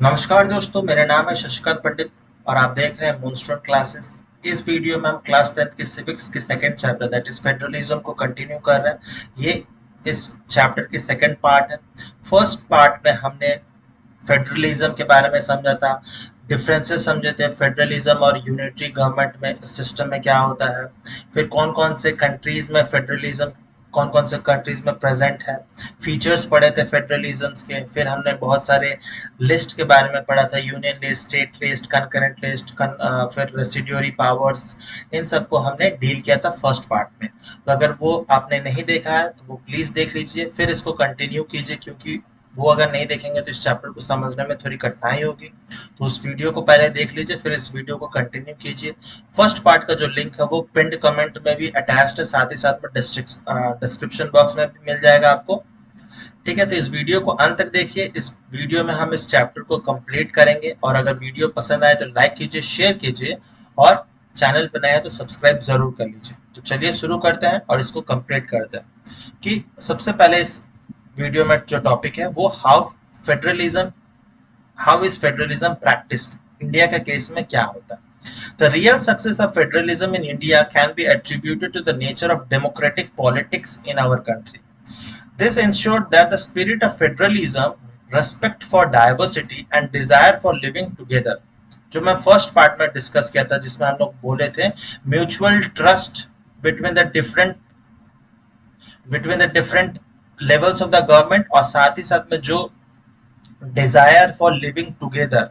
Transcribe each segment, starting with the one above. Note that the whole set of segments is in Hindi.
नमस्कार दोस्तों, मेरा नाम है शशिकांत पंडित और आप देख रहे हैं मूनस्टोन क्लासेस। इस वीडियो में हम क्लास 10 के सिविक्स के second chapter that is federalism को कंटिन्यू कर रहे हैं। ये इस चैप्टर की सेकंड पार्ट है। फर्स्ट पार्ट में हमने फेडरलिज्म के बारे में समझा था, डिफरेंसेस समझे थे फेडरलिज्म और यूनिटरी गवर्नमेंट में सिस्टम में क्या होता है, फिर कौन कौन से कंट्रीज में फेडरलिज्म कौन कौन से कंट्रीज में प्रेजेंट है, फीचर्स पढ़े थे फेडरलिज्म के। फिर हमने बहुत सारे लिस्ट के बारे में पढ़ा था, union list, state list, concurrent list, फिर रेसिड्यूरी पावर्स। इन सबको हमने डील किया था फर्स्ट पार्ट में। तो अगर वो आपने नहीं देखा है तो वो प्लीज देख लीजिए, फिर इसको कंटिन्यू कीजिए, क्योंकि वो अगर नहीं देखेंगे तो इस चैप्टर को समझने में थोड़ी कठिनाई होगी। तो उस वीडियो को पहले देख लीजिए, फिर इस वीडियो को कंटिन्यू कीजिए। फर्स्ट पार्ट का जो लिंक है वो पिंड कमेंट में भी अटैच्ड है, साथ ही साथ में डिस्क्रिप्शन बॉक्स में भी मिल जाएगा आपको। ठीक है, तो इस वीडियो को अंत तक देखिए। इस वीडियो में हम इस चैप्टर को कंप्लीट करेंगे, और अगर वीडियो पसंद आए तो लाइक कीजिए, शेयर कीजिए, और चैनल पर नया है तो सब्सक्राइब जरूर कर लीजिए। तो चलिए शुरू करते हैं और इसको कंप्लीट करते हैं। कि सबसे पहले इस वीडियो में जो टॉपिक है वो federalism how is federalism practised. India के केस में क्या होता है। The real success of federalism in India can be attributed to the nature of democratic politics in our country. This ensured that the spirit of federalism, respect for diversity and desire for living together, जो मैं फर्स्ट पार्ट में डिस्कस किया था, जिसमें हम लोग बोले थे mutual trust between the different levels of the government, और साथ ही साथ में जो डिजायर फॉर लिविंग टुगेदर,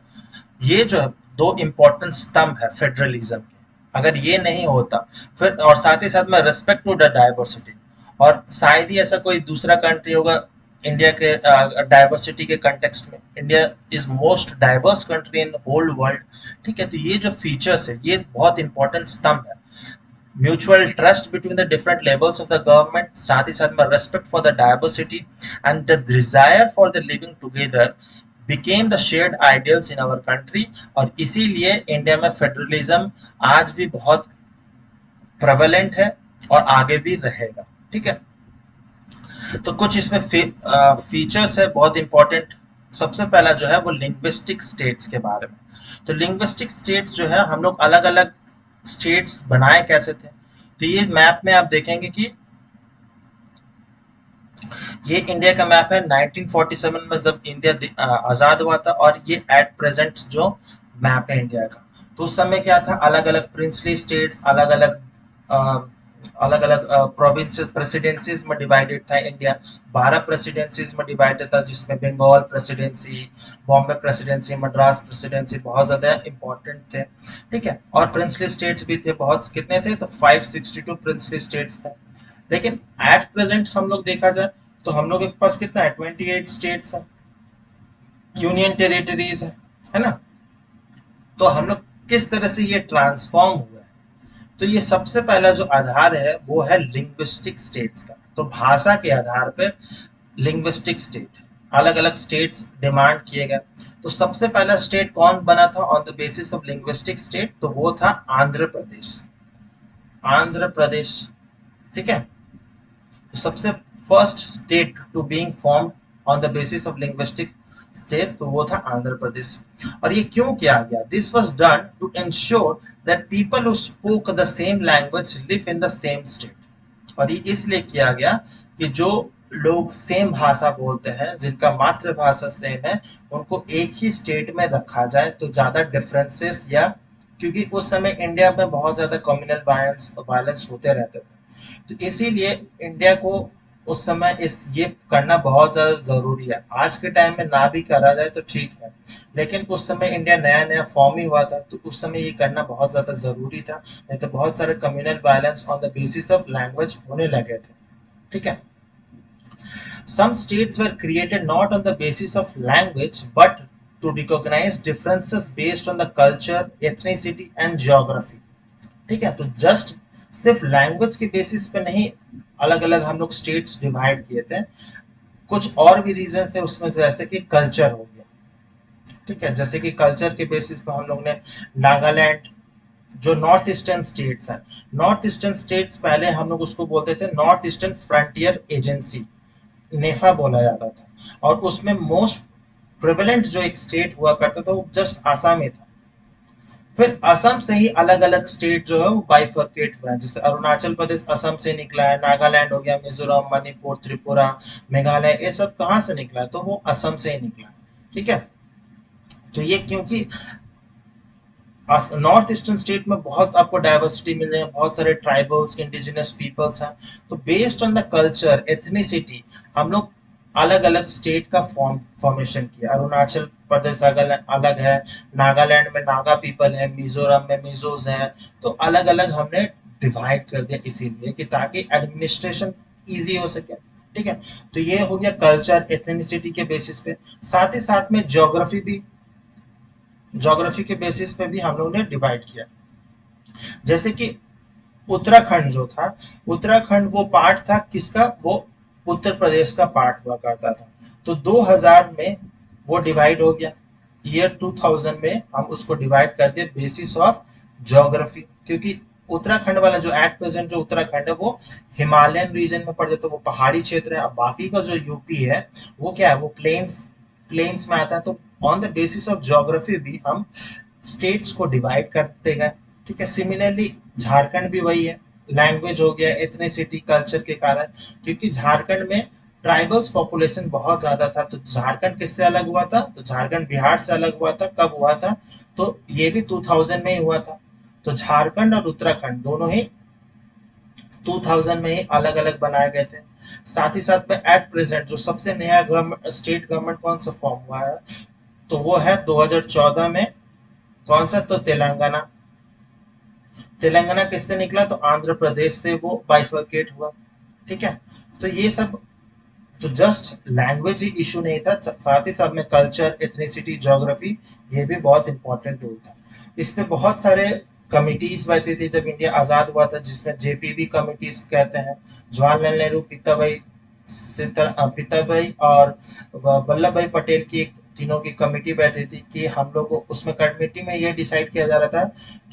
ये जो दो इंपॉर्टेंट स्तंभ है फेडरलिज्म के। अगर ये नहीं होता फिर, और साथ ही साथ में रिस्पेक्ट टू द डाइवर्सिटी, और शायद ही ऐसा कोई दूसरा कंट्री होगा इंडिया के डाइवर्सिटी के कंटेक्स्ट में। India is most diverse country in whole world. ठीक है, तो ये जो फीचर्स है ये बहुत इंपॉर्टेंट स्तंभ है। Mutual trust between the different levels of the government, साथ ही साथ में respect for the diversity and the desire for the living together became the shared ideals in our country। और इसीलिए इंडिया में फेडरलिज्म आज भी बहुत प्रेवलेंट है और आगे भी रहेगा। ठीक है, तो कुछ इसमें फीचर्स है बहुत इंपॉर्टेंट। सबसे पहला जो है वो लिंग्विस्टिक स्टेट्स के बारे में। तो लिंग्विस्टिक स्टेट्स जो है, हम लोग अलग अलग स्टेट्स बनाए कैसे थे। तो ये मैप में आप देखेंगे कि ये इंडिया का मैप है 1947 में, जब इंडिया आजाद हुआ था। और ये एट प्रेजेंट जो मैप है इंडिया का, तो उस समय क्या था, अलग अलग प्रिंसली स्टेट्स, अलग अलग प्रोविंसेस, प्रेसिडेंसीज में डिवाइडेड था इंडिया। 12 प्रेसिडेंसीज में डिवाइडेड था, जिसमें Bengal presidency, Bombay presidency, Madras presidency बहुत ज्यादा इंपॉर्टेंट थे। ठीक है, और प्रिंसली स्टेट्स भी थे बहुत। कितने थे, तो 562 प्रिंसली स्टेट्स थे। लेकिन एट प्रेजेंट हम लोग देखा जाए तो हम लोग के पास कितना है, 28 स्टेट्स है, यूनियन टेरिटरीज है ना। तो हम लोग किस तरह से ये ट्रांसफॉर्म हुआ है, तो ये सबसे पहला जो आधार है वो है लिंग्विस्टिक स्टेट्स का। तो भाषा के आधार पर लिंग्विस्टिक स्टेट, अलग अलग स्टेट्स डिमांड किए गए। तो सबसे पहला स्टेट कौन बना था on the basis of linguistic state, तो वो था आंध्र प्रदेश। आंध्र प्रदेश, ठीक है। तो सबसे first state to being formed on the basis of linguistic state, तो वो था आंध्र प्रदेश। और ये क्यों किया गया, this was done to ensure that people who spoke the same language live in the same state. और ये इसलिए किया गया कि जो लोग सेम भाषा बोलते हैं, जिनका मातृभाषा सेम है, उनको एक ही स्टेट में रखा जाए, तो ज्यादा डिफरेंसेस, या क्योंकि उस समय इंडिया में बहुत ज्यादा कम्युनल वायलेंस होते रहते थे, तो इसीलिए इंडिया को उस समय इस ये करना बहुत ज्यादा जरूरी है। आज के टाइम में ना भी करा जाए तो ठीक है, लेकिन उस समय इंडिया नया नया फॉर्म ही हुआ था, तो उस समय ये करना बहुत ज्यादा जरूरी था। नहीं तो बहुत सारे communal violence on the basis of language होने लगे थे। ठीक है, some states were created not on the basis of language but to recognize differences based on the culture, ethnicity and geography। ठीक है, तो जस्ट सिर्फ लैंग्वेज के बेसिस पे नहीं अलग अलग हम लोग स्टेट्स डिवाइड किए थे, कुछ और भी रीजंस थे उसमें, जैसे कि कल्चर हो गया। ठीक है, जैसे कि कल्चर के बेसिस पे हम लोग ने नागालैंड, जो नॉर्थ ईस्टर्न स्टेट्स हैं, नॉर्थ ईस्टर्न स्टेट्स पहले हम लोग उसको बोलते थे नॉर्थ ईस्टर्न फ्रंटियर एजेंसी, नेफा बोला जाता था। और उसमें मोस्ट प्रिवेलेंट जो एक स्टेट हुआ करता था वो जस्ट आसाम ही था। फिर असम से ही अलग अलग स्टेट जो है वो बाइफर्केट हुआ है, जैसे अरुणाचल प्रदेश असम से निकला है, नागालैंड हो गया, मिजोरम, मणिपुर, त्रिपुरा, मेघालय, ये सब कहाँ से निकला है, तो वो असम से ही निकला है। ठीक है, तो ये क्योंकि नॉर्थ ईस्टर्न स्टेट में बहुत आपको डाइवर्सिटी मिल रही है, बहुत सारे ट्राइबल्स, इंडिजिनस पीपल्स हैं, तो based on the culture, ethnicity, हम लोग अलग अलग स्टेट का फॉर्मेशन किया। अरुणाचल प्रदेश अलग अलग है, नागालैंड में नागा पीपल है, मिजोरम में मिजोज है, तो अलग अलग हमने डिवाइड कर दिया इसीलिए कि ताकि एडमिनिस्ट्रेशन इजी हो सके। ठीक है, तो ये हो गया कल्चर, एथनिसिटी के बेसिस पे। साथ ही साथ में ज्योग्राफी के बेसिस पे भी हम लोग ने डिवाइड किया। जैसे कि उत्तराखंड जो था, उत्तराखंड वो पार्ट था किसका, वो उत्तर प्रदेश का पार्ट हुआ करता था। तो 2000 में वो डिवाइड हो गया। ईयर 2000 में हम उसको डिवाइड कर दिए बेसिस ऑफ ज्योग्राफी, क्योंकि उत्तराखंड वाला जो एट प्रेजेंट जो उत्तराखंड है वो हिमालयन रीजन में पड़ जाता है, वो पहाड़ी क्षेत्र है। अब बाकी का जो यूपी है वो क्या है, वो प्लेन्स में आता है। तो on the basis of geography भी हम स्टेट्स को डिवाइड करते गए। ठीक है, सिमिलरली झारखंड भी वही है। लैंग्वेज हो गया, एथनिसिटी, कल्चर के कारण, क्योंकि झारखंड में ट्राइबल्स पॉपुलेशन बहुत ज्यादा था, तो झारखंड किससे अलग हुआ था, तो झारखंड बिहार से अलग हुआ था। कब हुआ था, तो ये भी 2000 में ही हुआ था। तो झारखंड और उत्तराखंड दोनों ही 2000 में ही अलग अलग बनाए गए थे। साथ ही साथ में एट प्रेजेंट जो सबसे नया स्टेट गवर्नमेंट कौन सा फॉर्म हुआ है, तो वो है 2014 में। कौन सा, तो तेलंगाना। तेलंगाना किससे निकला, तो आंध्र प्रदेश से वो बाइफर्केट हुआ। ठीक है, तो ये सब, तो जस्ट लैंग्वेज ही इशू नहीं था, साथ ही साथ में कल्चर, एथनिसिटी, ज्योग्राफी, ये भी बहुत इंपॉर्टेंट रोल था। इस पे बहुत सारे कमिटीज बैठी थी जब इंडिया आजाद हुआ था, जिसमें जेपीबी कमिटीज कहते हैं। जवाहरलाल नेहरू, पिताभाई और वल्लभ भाई पटेल की एक तीनों की कमेटी बैठी थी कि हम लोग को उसमें कमेटी में ये डिसाइड किया जा रहा था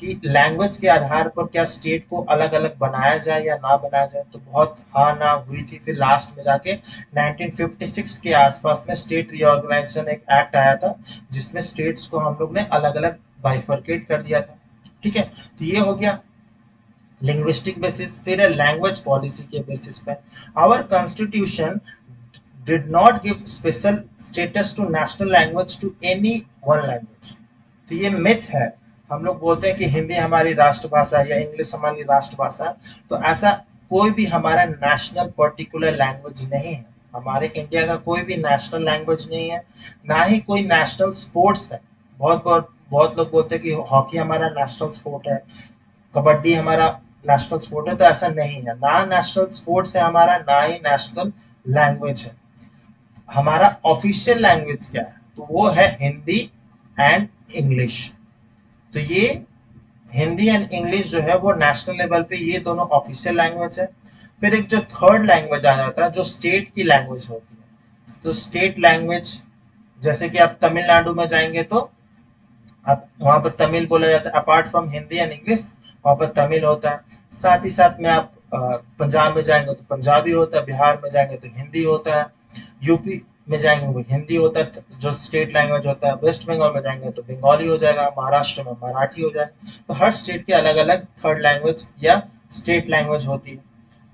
कि लैंग्वेज के आधार पर क्या स्टेट को अलग अलग बनाया जाए या ना बनाया जाए। तो बहुत हाँ ना हुई थी, फिर लास्ट में जाके 1956 के आसपास में स्टेट रीऑर्गेनाइजेशन एक एक्ट आया था, जिसमें स्टेट्स को हम लोग ने अलग अलग बाइफर्केट कर दिया था। ठीक है, तो ये हो गया लिंग्विस्टिक बेसिस। फिर है लैंग्वेज पॉलिसी के बेसिस पे। Our constitution did not give special status to national language to any one language। तो ये मिथ है। हम लोग बोलते हैं कि हिंदी हमारी राष्ट्रभाषा है या इंग्लिश हमारी राष्ट्रभाषा है, तो ऐसा कोई भी हमारा नेशनल पर्टिकुलर लैंग्वेज नहीं है। हमारे इंडिया का कोई भी नेशनल लैंग्वेज नहीं है, ना ही कोई नेशनल स्पोर्ट्स है। बहुत बहुत बहुत लोग बोलते हैं कि हॉकी हमारा नेशनल स्पोर्ट है, कबड्डी हमारा नेशनल स्पोर्ट है, तो ऐसा नहीं है। ना नेशनल स्पोर्ट्स है हमारा, ना ही नेशनल लैंग्वेज है। हमारा ऑफिशियल लैंग्वेज क्या है, तो वो है हिंदी एंड इंग्लिश। तो ये हिंदी एंड इंग्लिश जो है वो नेशनल लेवल पे ये दोनों ऑफिशियल लैंग्वेज है। फिर एक जो थर्ड लैंग्वेज आ जाता है जो स्टेट की लैंग्वेज होती है, तो स्टेट लैंग्वेज, जैसे कि आप तमिलनाडु में जाएंगे तो आप वहां पर तमिल बोला जाता है, apart from Hindi and English वहां पर तमिल होता है। साथ ही साथ में आप पंजाब में जाएंगे तो पंजाबी होता है, बिहार में जाएंगे तो हिंदी होता है, यूपी में जाएंगे वो हिंदी होता है जो स्टेट लैंग्वेज होता है, वेस्ट बंगाल में जाएंगे तो बंगाली हो जाएगा, महाराष्ट्र में मराठी हो जाएगा। तो हर स्टेट के अलग अलग थर्ड लैंग्वेज या स्टेट लैंग्वेज होती है।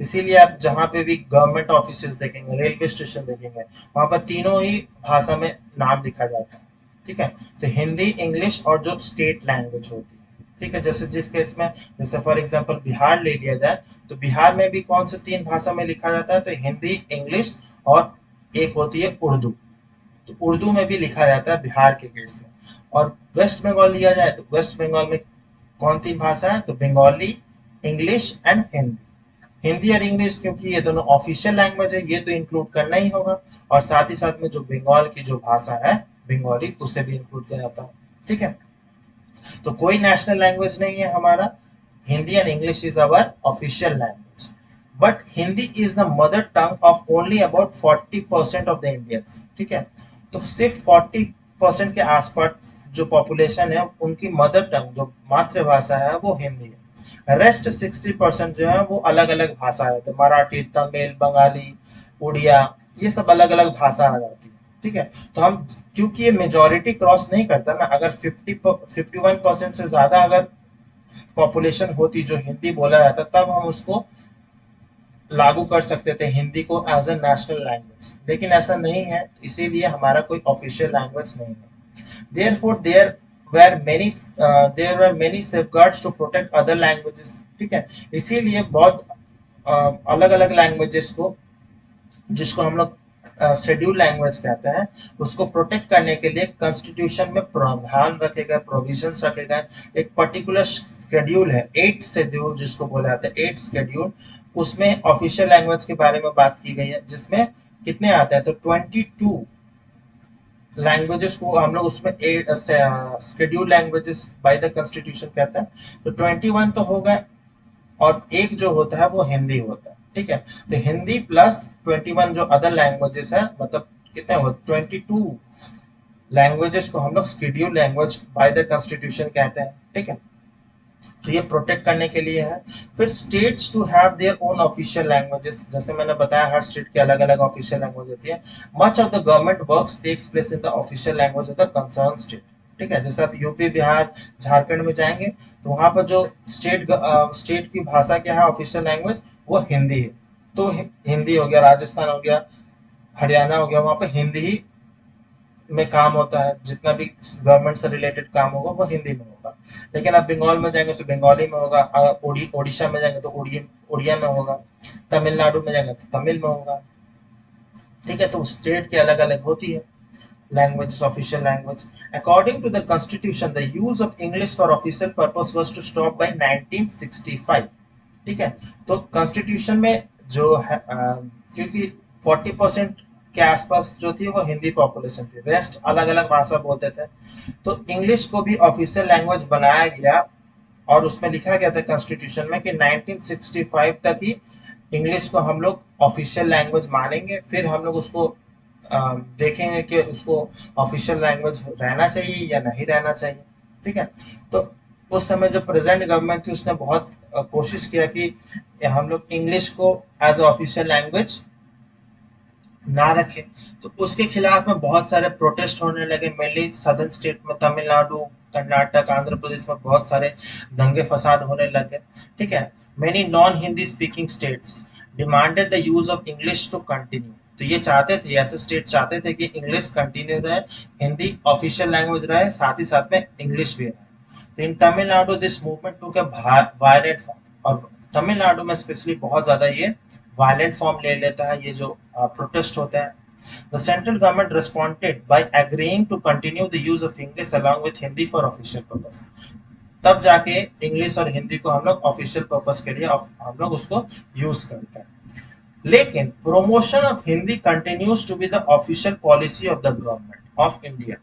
इसीलिए आप जहाँ पे भी गवर्नमेंट ऑफिस देखेंगे, रेलवे स्टेशन देखेंगे, वहां पर तीनों ही भाषा में नाम लिखा जाता है। ठीक है, तो हिंदी, इंग्लिश और जो स्टेट लैंग्वेज होती है। ठीक है, जैसे जिस केस में, जैसे फॉर एग्जांपल बिहार ले लिया जाए, तो बिहार में भी कौन से तीन भाषा में लिखा जाता है, तो हिंदी, इंग्लिश और एक होती है उर्दू। तो उर्दू में भी लिखा जाता है बिहार के केस में। और वेस्ट बंगाल लिया जाए तो वेस्ट बंगाल में कौन तीन भाषा है, तो बंगाली, इंग्लिश एंड हिंदी। हिंदी और इंग्लिश क्योंकि ये दोनों ऑफिशियल लैंग्वेज है, ये तो इंक्लूड करना ही होगा। और साथ ही साथ में जो बंगाल की जो भाषा है बंगाली, उसे भी इंक्लूड किया जाता है। ठीक है, तो कोई नेशनल लैंग्वेज नहीं है हमारा। Hindi and English is our official language, but Hindi is the mother tongue of only about 40% of the Indians. ठीक है, तो सिर्फ 40% के आसपास जो पॉपुलेशन है उनकी मदर टंग जो मातृभाषा है वो हिंदी है। रेस्ट 60% जो है वो अलग अलग भाषा है, तो मराठी, तमिल, बंगाली, उड़िया, ये सब अलग अलग भाषा आ जाती है। ठीक है। तो हम, क्योंकि ये मेजोरिटी क्रॉस नहीं करता ना, अगर 51% से ज्यादा अगर पॉपुलेशन होती जो हिंदी बोला जाता, तब हम उसको लागू कर सकते थे हिंदी को एज ए नेशनल लैंग्वेज, लेकिन ऐसा नहीं है, इसीलिए हमारा कोई ऑफिशियल लैंग्वेज नहीं है। Therefore there were many safeguards to protect other languages, ठीक है। इसीलिए बहुत अलग अलग लैंग्वेजेस को, जिसको हम लोग शेड्यूल लैंग्वेज कहते हैं, उसको प्रोटेक्ट करने के लिए कॉन्स्टिट्यूशन में प्रावधान रखे गए, प्रोविजंस रखे गए। एक पर्टिकुलर शेड्यूल है, 8 शेड्यूल जिसको बोला जाता है, 8 शेड्यूल, उसमें ऑफिशियल लैंग्वेज के बारे में बात की गई है, जिसमें कितने आते हैं, तो 22 लैंग्वेजेस को हम लोग उसमें schedule languages by the constitution कहते हैं। तो 21 तो हो गए, और एक जो होता है वो हिंदी होता है, ठीक है। तो हिंदी प्लस 21 जो अदर लैंग्वेजेस है, मतलब कितने हुए, 22 लैंग्वेजेस को हम लोग schedule language by the constitution कहते हैं, ठीक है। तो ये प्रोटेक्ट करने के लिए है। फिर states to have their own official languages, जैसे मैंने बताया हर स्टेट की अलग अलग ऑफिशियल लैंग्वेज होती है। Much of the government works takes place in the official language of the concern state, ठीक है। जैसे आप यूपी, बिहार, झारखंड में जाएंगे, तो वहां पर जो स्टेट की भाषा क्या है, ऑफिशियल लैंग्वेज, वो हिंदी है। तो हिंदी हो गया, राजस्थान हो गया, हरियाणा हो गया, वहां पर हिंदी ही में काम होता है, जितना भी गवर्नमेंट से रिलेटेड काम होगा वो हिंदी में होगा। लेकिन आप बंगाल में जाएंगे तो बंगाली में होगा, उड़ीसा में जाएंगे तो उड़िया में होगा, तमिलनाडु में जाएंगे तो तमिल में होगा, ठीक है। तो स्टेट के अलग अलग होती है languages, official language. According to the constitution, the use of English for official purpose was to stop by 1965, ठीक है। तो कॉन्स्टिट्यूशन में जो है, क्योंकि 40% के आसपास जो थी वो हिंदी पॉपुलेशन थी, रेस्ट अलग अलग भाषा बोलते थे, तो इंग्लिश को भी ऑफिशियल लैंग्वेज बनाया गया, और उसमें लिखा गया था कॉन्स्टिट्यूशन में कि 1965 तक ही इंग्लिश को हम लोग ऑफिशियल लैंग्वेज मानेंगे, फिर हम लोग उसको देखेंगे कि उसको ऑफिशियल लैंग्वेज रहना चाहिए या नहीं रहना चाहिए, ठीक है। तो उस समय जो प्रेजेंट गवर्नमेंट थी उसने बहुत कोशिश किया कि हम लोग इंग्लिश को एज ऑफिशियल लैंग्वेज ना रखे। तो उसके खिलाफ में बहुत सारे प्रोटेस्ट होने लगे, मेनली सदर्न स्टेट में, तमिलनाडु, कर्नाटक, आंध्र प्रदेश में बहुत सारे दंगे फसाद होने लगे, ठीक है। Many non Hindi speaking states demanded the use of English to continue, तो ये चाहते थे, ऐसे स्टेट चाहते थे कि इंग्लिश कंटिन्यू रहे, हिंदी ऑफिशियल लैंग्वेज रहे, साथ ही साथ में इंग्लिश भी रहे। तो इन तमिलनाडु दिस मूवमेंट टू के वायलेंट फॉर्म, और तमिलनाडु में स्पेशली बहुत ज्यादा ये वायलेंट फॉर्म ले लेता है, ये जो प्रोटेस्ट होते हैं। The central government responded by agreeing to continue the use of English along with Hindi for official purpose. तब जाके इंग्लिश और हिंदी को हम लोग ऑफिशियल पर्पस के लिए हम लोग उसको यूज करते हैं। लेकिन promotion of Hindi continues to be the official policy of the government of India,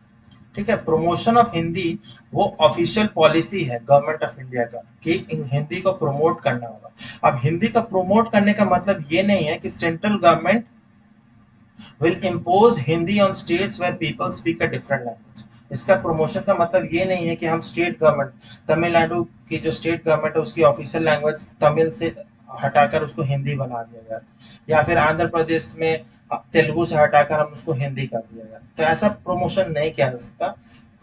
ठीक है। प्रमोशन ऑफ हिंदी वो ऑफिशियल पॉलिसी है गवर्नमेंट ऑफ इंडिया का, कि हिंदी को प्रमोट करना होगा। अब हिंदी का प्रमोट करने का मतलब ये नहीं है कि central government will impose Hindi on states where people speak a different language. इसका प्रमोशन का मतलब ये नहीं है कि हम स्टेट गवर्नमेंट, तमिलनाडु की जो स्टेट गवर्नमेंट है उसकी ऑफिशियल लैंग्वेज तमिल से हटाकर उसको हिंदी बना दिया गया, या फिर आंध्र प्रदेश में तेलुगु से हटाकर हम उसको हिंदी कर दिया गया। तो ऐसा प्रमोशन नहीं किया जा सकता।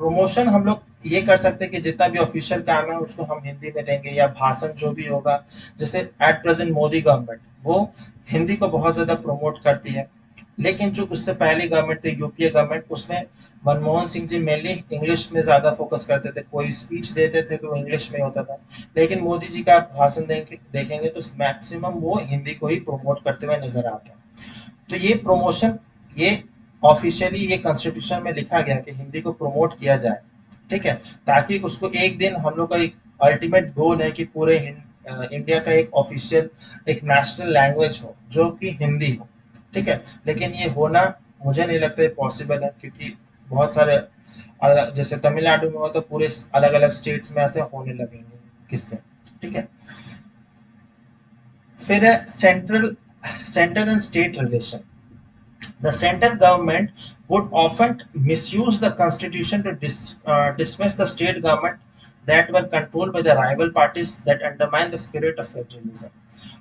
प्रमोशन हम लोग ये कर सकते हैं कि जितना भी ऑफिशियल काम है उसको हम हिंदी में देंगे, या भाषण जो भी होगा, जैसे एट प्रेजेंट मोदी गवर्नमेंट वो हिंदी को बहुत ज्यादा प्रमोट करती है। लेकिन जो उससे पहली गवर्नमेंट थी, यूपीए गवर्नमेंट, उसमें मनमोहन सिंह जी मेनली इंग्लिश में ज्यादा फोकस करते थे, कोई स्पीच देते थे तो इंग्लिश में होता था। लेकिन मोदी जी का भाषण देखेंगे तो मैक्सिमम वो हिंदी को ही प्रमोट करते हुए नजर आते हैं। तो ये प्रमोशन, ये ऑफिशियली ये कॉन्स्टिट्यूशन में लिखा गया कि हिंदी को प्रमोट किया जाए, ठीक है, ताकि उसको एक दिन, हम लोग का एक अल्टीमेट गोल है कि पूरे इंडिया का एक ऑफिशियल, एक नेशनल लैंग्वेज हो जो कि हिंदी हो, ठीक है। लेकिन ये होना मुझे नहीं लगता पॉसिबल है, क्योंकि बहुत सारे जैसे तमिलनाडु में हो तो पूरे अलग अलग स्टेट्स में ऐसे होने लगेंगे किससे, ठीक है। फिर है centre and state relation. The central government would often misuse the constitution to dismiss the state government that were controlled by the rival parties that undermine the spirit of federalism.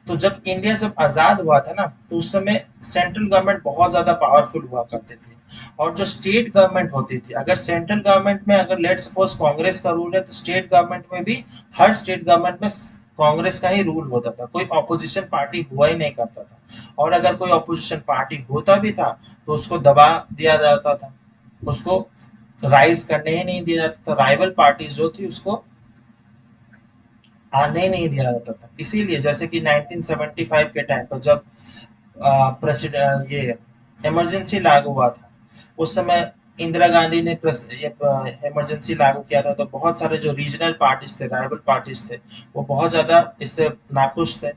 तो जब इंडिया जब आजाद हुआ था ना, तो उस समय सेंट्रल गवर्नमेंट बहुत ज्यादा पावरफुल हुआ करते थे, और जो स्टेट गवर्नमेंट होती थी, अगर सेंट्रल गवर्नमेंट में अगर लेट सपोज कांग्रेस का रूल है, तो स्टेट गवर्नमेंट में भी हर स्टेट गवर्नमेंट में कांग्रेस का ही रूल होता था, कोई ऑपोजिशन पार्टी हुआ ही नहीं करता था। और अगर कोई ऑपोजिशन पार्टी होता भी था, तो उसको दबा दिया जाता था, उसको राइज करने ही नहीं दिया जाता था, राइवल पार्टीज जो थी उसको आने ही नहीं दिया जाता था। इसीलिए जैसे कि 1975 के टाइम पर जब प्रेसिडेंट ये इमरजेंसी लागू हुआ था, उस समय इंदिरा गांधी ने इमरजेंसी लागू किया था, तो बहुत सारे जो रीजनल पार्टीज थे, राइवल पार्टीज थे, वो बहुत ज्यादा इससे नाखुश थे।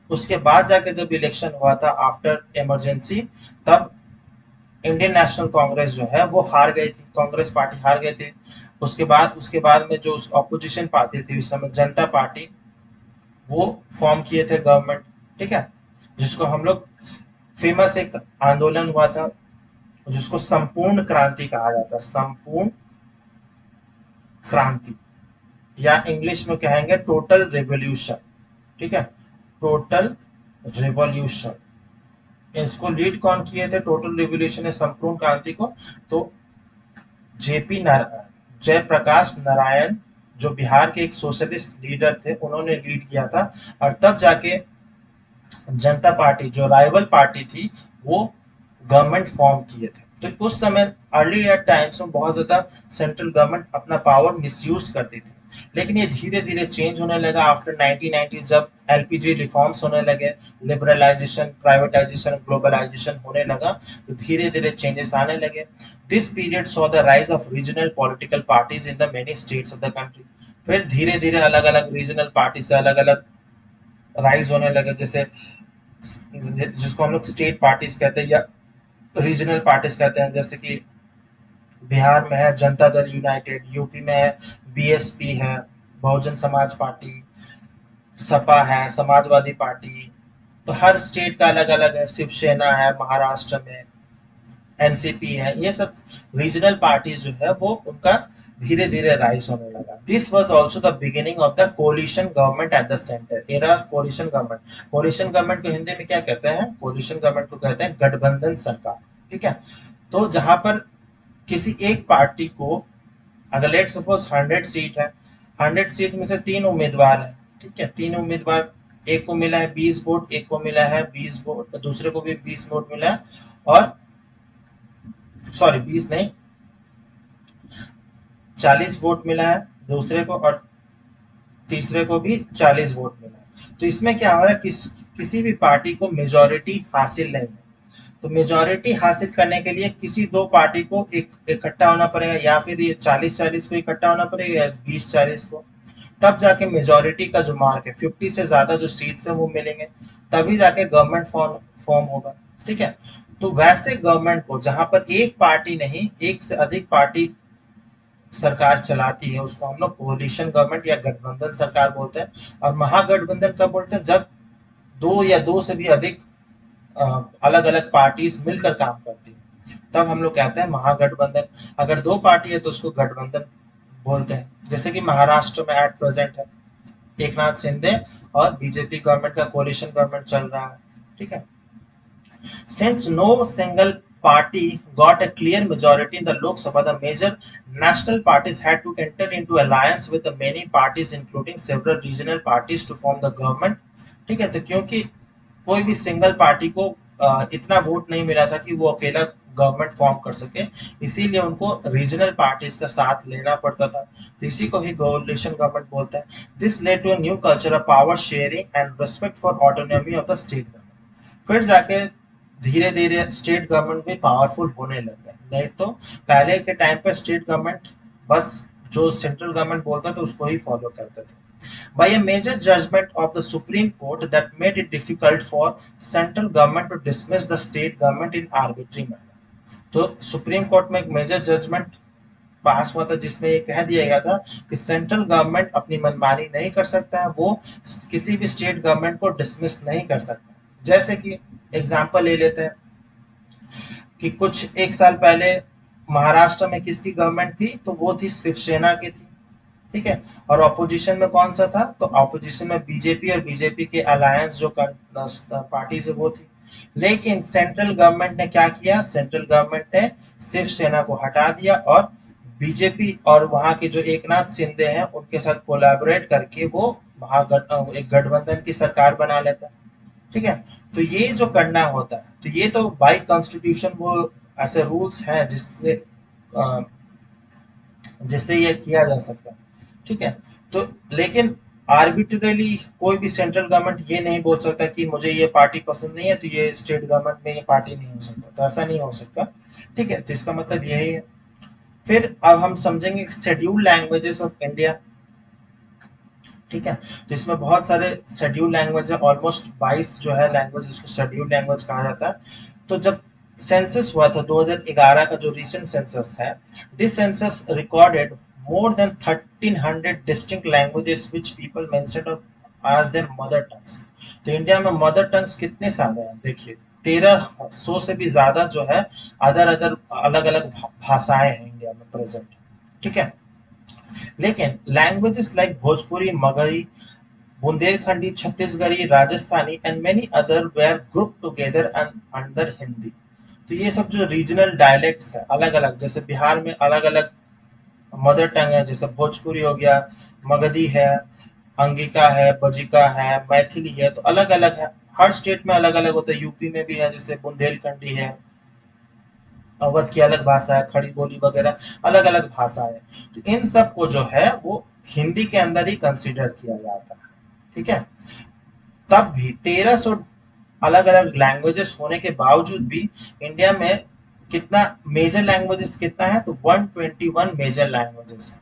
उसके बाद जाके जब इलेक्शन हुआ था आफ्टर इमरजेंसी, तब इंडियन नेशनल कांग्रेस जो है वो हार गई थी, कांग्रेस पार्टी हार गई थी। उसके बाद में जो ऑपोजिशन पार्टी थी उस समय, जनता पार्टी, वो फॉर्म किए थे गवर्नमेंट, ठीक है, जिसको हम लोग फेमस एक आंदोलन हुआ था जिसको संपूर्ण क्रांति कहा जाता है, संपूर्ण क्रांति, या इंग्लिश में कहेंगे टोटल रिवॉल्यूशन, ठीक है, टोटल रिवॉल्यूशन। इसको लीड कौन किए थे, टोटल रिवॉल्यूशन या संपूर्ण क्रांति को? तो जेपी नारायण, जयप्रकाश नारायण, जो बिहार के एक सोशलिस्ट लीडर थे, उन्होंने लीड किया था। और तब जाके जनता पार्टी जो राइवल पार्टी थी, वो गवर्नमेंट फॉर्म किए थे। तो उस समय अर्ली टाइम्स में बहुत ज्यादा सेंट्रल गवर्नमेंट अपना पावर मिसयूज करती थी, लेकिन ये धीरे धीरे चेंज होने लगा आफ्टर 1990, जब एलपीजी रिफॉर्म्स होने लगे, लिबरलाइजेशन, प्राइवेटाइजेशन, ग्लोबलाइजेशन होने लगा, तो धीरे धीरे चेंजेस आने लगे। This period saw the rise of regional political parties in the many states of the country. फिर धीरे धीरे अलग अलग रीजनल पार्टी से अलग अलग राइज होने लगे, जैसे जिसको हम लोग स्टेट पार्टीज कहते हैं या रीजनल पार्टीज कहते हैं, जैसे कि बिहार में है जनता दल यूनाइटेड, यूपी में है बीएसपी है, बहुजन समाज पार्टी, सपा है, समाजवादी पार्टी। तो हर स्टेट का अलग अलग है, शिवसेना है महाराष्ट्र में, एनसीपी है, ये सब रीजनल पार्टीज जो है वो उनका धीरे धीरे राइज होने लगा। This was also the beginning of the coalition government at the centre, era coalition government. Coalition government को हिंदी में क्या कहते हैं? कोलिशन गवर्नमेंट को कहते हैं गठबंधन सरकार, ठीक है। तो जहां पर किसी एक पार्टी को, अगर लेट सपोज 100 सीट है, 100 सीट में से 3 उम्मीदवार है, ठीक है, 3 उम्मीदवार, एक को मिला है 20 वोट, एक को मिला है 20 वोट, दूसरे को भी 20 वोट मिला है, और सॉरी 20 नहीं 40 वोट मिला है दूसरे को, और तीसरे को भी 40 वोट मिला है। तो इसमें क्या हो रहा है, किसी भी पार्टी को मेजोरिटी हासिल नहीं है। तो मेजोरिटी हासिल करने के लिए किसी दो पार्टी को इकट्ठा होना पड़ेगा, या फिर ये 40-40 को इकट्ठा होना पड़ेगा, या 20-40 को, तब जाके मेजोरिटी का जो मार्क है, 50 से ज्यादा जो सीट्स है वो मिलेंगे, तभी जाके गवर्नमेंट फॉर्म होगा, ठीक है। तो वैसे गवर्नमेंट को जहां पर एक पार्टी नहीं, एक से अधिक पार्टी सरकार चलाती है, उसको हम लोग कोलिशन गवर्नमेंट या गठबंधन सरकार बोलते हैं। और महागठबंधन कब बोलते हैं? जब दो या दो से भी अधिक अलग अलग पार्टीज मिलकर काम करती है, तब हम लोग कहते हैं महागठबंधन। अगर दो पार्टी है तो उसको गठबंधन बोलते हैं, जैसे कि महाराष्ट्र में एट प्रेजेंट है एकनाथ शिंदे और बीजेपी गवर्नमेंट का कोलिशन गवर्नमेंट चल रहा है, ठीक है। Since no single party got a clear majority in the Lok Sabha, the major national parties had to enter into alliance with the many parties, including several regional parties, to form the government. ठीक है, तो क्योंकि कोई भी सिंगल पार्टी को इतना वोट नहीं मिला था कि वो अकेला गवर्नमेंट फॉर्म कर सके, इसीलिए उनको रीजनल पार्टीज का साथ लेना पड़ता था। तो इसी को ही कोलिशन गवर्नमेंट बोलते हैं। This led to a new culture of power sharing and respect for autonomy of the state government. फिर जाके धीरे धीरे स्टेट गवर्नमेंट भी पावरफुल होने लग गए। नहीं तो पहले के टाइम पे स्टेट गवर्नमेंट बस जो सेंट्रल गवर्नमेंट बोलता था उसको ही फॉलो करते थे। By a major judgment of the Supreme Court that made it difficult for central government to dismiss the state government in arbitrary manner. तो सुप्रीम कोर्ट में एक मेजर जजमेंट पास हुआ था जिसमें ये कह दिया गया था कि सेंट्रल गवर्नमेंट अपनी मनमानी नहीं कर सकता है, वो किसी भी स्टेट गवर्नमेंट को डिसमिस नहीं कर सकता। जैसे कि एग्जांपल ले लेते हैं कि कुछ एक साल पहले महाराष्ट्र में किसकी गवर्नमेंट थी, तो वो थी शिवसेना की थी, ठीक है। और ऑपोजिशन में कौन सा था, तो ऑपोजिशन में बीजेपी और बीजेपी के अलायंस जो पार्टी से वो थी। लेकिन सेंट्रल गवर्नमेंट ने क्या किया, सेंट्रल गवर्नमेंट ने शिवसेना को हटा दिया और बीजेपी और वहां के जो एकनाथ शिंदे हैं उनके साथ कोलैबोरेट करके वो एक गठबंधन की सरकार बना लेता है। ठीक है। तो ये जो करना होता है, तो ये तो बाई कॉन्स्टिट्यूशन वो ऐसे रूल्स हैं जिससे अ, जिससे ये किया जा सकता है। ठीक है। तो लेकिन आर्बिट्रली कोई भी सेंट्रल गवर्नमेंट ये नहीं बोल सकता कि मुझे ये पार्टी पसंद नहीं है तो ये स्टेट गवर्नमेंट में ये पार्टी नहीं हो सकता, तो ऐसा नहीं हो सकता। ठीक है। तो इसका मतलब यही है। फिर अब हम समझेंगे शेड्यूल लैंग्वेजेस ऑफ इंडिया। ठीक है। तो इसमें बहुत सारे शेड्यूल लैंग्वेज है, ऑलमोस्ट 22 जो है लैंग्वेज, उसको शेड्यूल लैंग्वेज कहा जाता है। तो जब सेंसस हुआ था 2011 का जो रिसेंट सेंसस है, this census recorded more than 1300 distinct languages which people mentioned as their mother tongues. तो इंडिया में मदर टंग्स कितने सारे हैं देखिए, 1300 से भी ज्यादा जो है अदर अदर अलग अलग भाषाएं हैं इंडिया में प्रेजेंट। ठीक है। लेकिन languages like Bhojpuri, Magahi, Bundelkhandi, Chhattisgarhi, Rajasthani and many other were group together under Hindi. तो ये सब जो रीजनल डायलेक्ट्स है अलग अलग, जैसे बिहार में अलग अलग मदर टंग है, जैसे भोजपुरी हो गया, मगधी है, अंगिका है, बजिका है, मैथिली है, तो अलग अलग है। हर स्टेट में अलग अलग होता है। यूपी में भी है, जैसे बुंदेलखंडी है, अवध की अलग भाषा है, खड़ी बोली वगैरह अलग अलग भाषा है। तो इन सब को जो है वो हिंदी के अंदर ही कंसिडर किया जाता है। ठीक है। तब भी 1300 अलग अलग लैंग्वेजेस होने के बावजूद भी इंडिया में कितना मेजर लैंग्वेजेस कितना है, तो 121 मेजर लैंग्वेजेस है।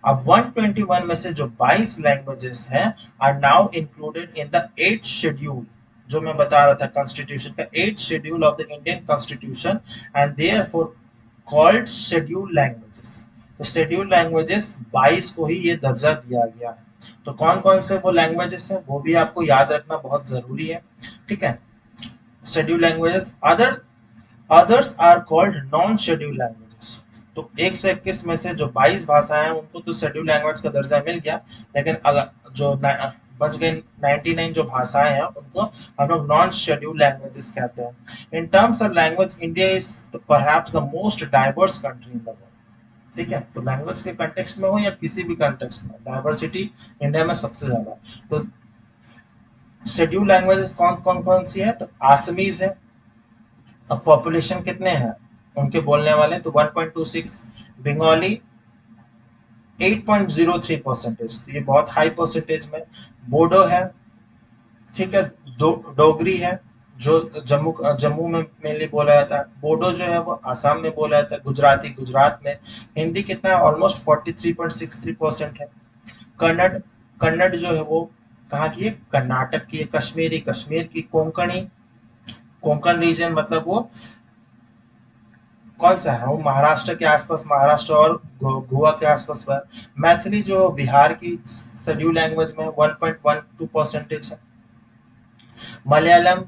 अब 121 में से जो 22 लैंग्वेजेस हैं are now included in the 8th schedule, जो मैं बता रहा था कॉन्स्टिट्यूशन का 8th schedule of the Indian constitution, and therefore called schedule languages. तो शेड्यूल लैंग्वेजेस 22 को ही ये दर्जा दिया गया है। तो कौन कौन से वो लैंग्वेजेस हैं वो भी आपको याद रखना बहुत जरूरी है। ठीक है। Schedule languages, others are called non schedule languages. तो 121 में से जो 22 भाषाएं हैं उनको तो शेड्यूल लैंग्वेज का दर्जा मिल गया, लेकिन जो बच गए 99 जो भाषाएं हैं उनको हम लोग नॉन शेड्यूल लैंग्वेजेस कहते हैं। In terms of language India is perhaps the most diverse country in the world. ठीक है। तो लैंग्वेज के कंटेक्स्ट में हो या किसी भी कंटेक्स्ट में, डाइवर्सिटी इंडिया में सबसे ज्यादा। तो शेड्यूल लैंग्वेजेस कौन कौन कौन सी है, तो आसमीज है। अब पॉपुलेशन कितने हैं उनके बोलने वाले, तो 1.26। बंगाली 8.03%, तो ये बहुत हाई परसेंटेज में। बोडो है। ठीक है। डोगरी है, जो जम्मू जम्मू में मेनली बोला जाता है। बोडो जो है वो आसाम में बोला जाता है। गुजराती गुजरात में। हिंदी कितना है, ऑलमोस्ट 43.63% है। कन्नड़, कन्नड़ जो है वो कहाँ की है, कर्नाटक की है। कश्मीरी, कश्मीर की। कोंकणी, कोंकण रीजन मतलब वो कौन सा है, वो महाराष्ट्र के आसपास, महाराष्ट्र और गोवा के आसपास है। मैथिली जो बिहार की शेड्यूल लैंग्वेज में 1.12% है। मलयालम,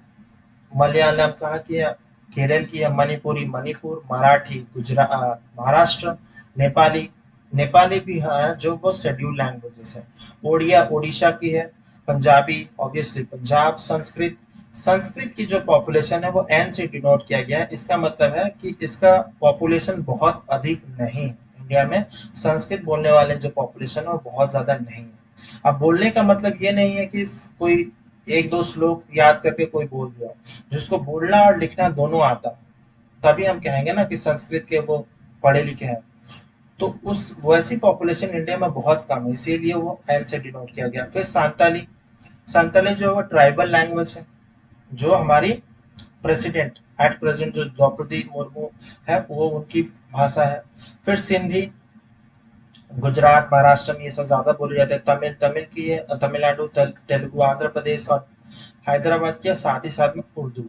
मलयालम कहाँ की है, केरल की है। मणिपुरी, मणिपुर। मराठी गुजरात महाराष्ट्र। नेपाली, नेपाली भी है जो वो शेड्यूल लैंग्वेजेस है। ओडिया ओडिशा की है। पंजाबी ऑब्वियसली पंजाब। संस्कृत, संस्कृत की जो पॉपुलेशन है वो एन से डिनोट किया गया है। इसका मतलब है कि इसका पॉपुलेशन बहुत अधिक नहीं इंडिया में। संस्कृत बोलने वाले जो पॉपुलेशन है वो बहुत ज्यादा नहीं है। अब बोलने का मतलब ये नहीं है कि कोई एक दो श्लोक याद करके कोई बोल दिया, जिसको बोलना और लिखना दोनों आता है, तभी हम कहेंगे ना कि संस्कृत के वो पढ़े लिखे हैं। तो उस वैसी पॉपुलेशन इंडिया में बहुत कम है, इसीलिए वो एन से डिनोट किया गया। फिर संताली, संताली जो है वो ट्राइबल लैंग्वेज है, जो हमारी प्रेसिडेंट एट प्रेजेंट जो द्रौपदी मुर्मू है वो उनकी भाषा है। फिर सिंधी, गुजरात महाराष्ट्र में ये सब ज्यादा बोले जाते हैं। तमिल, तमिल की है तमिलनाडु, तेलुगु आंध्र प्रदेश और हैदराबाद के, साथ ही साथ में उर्दू।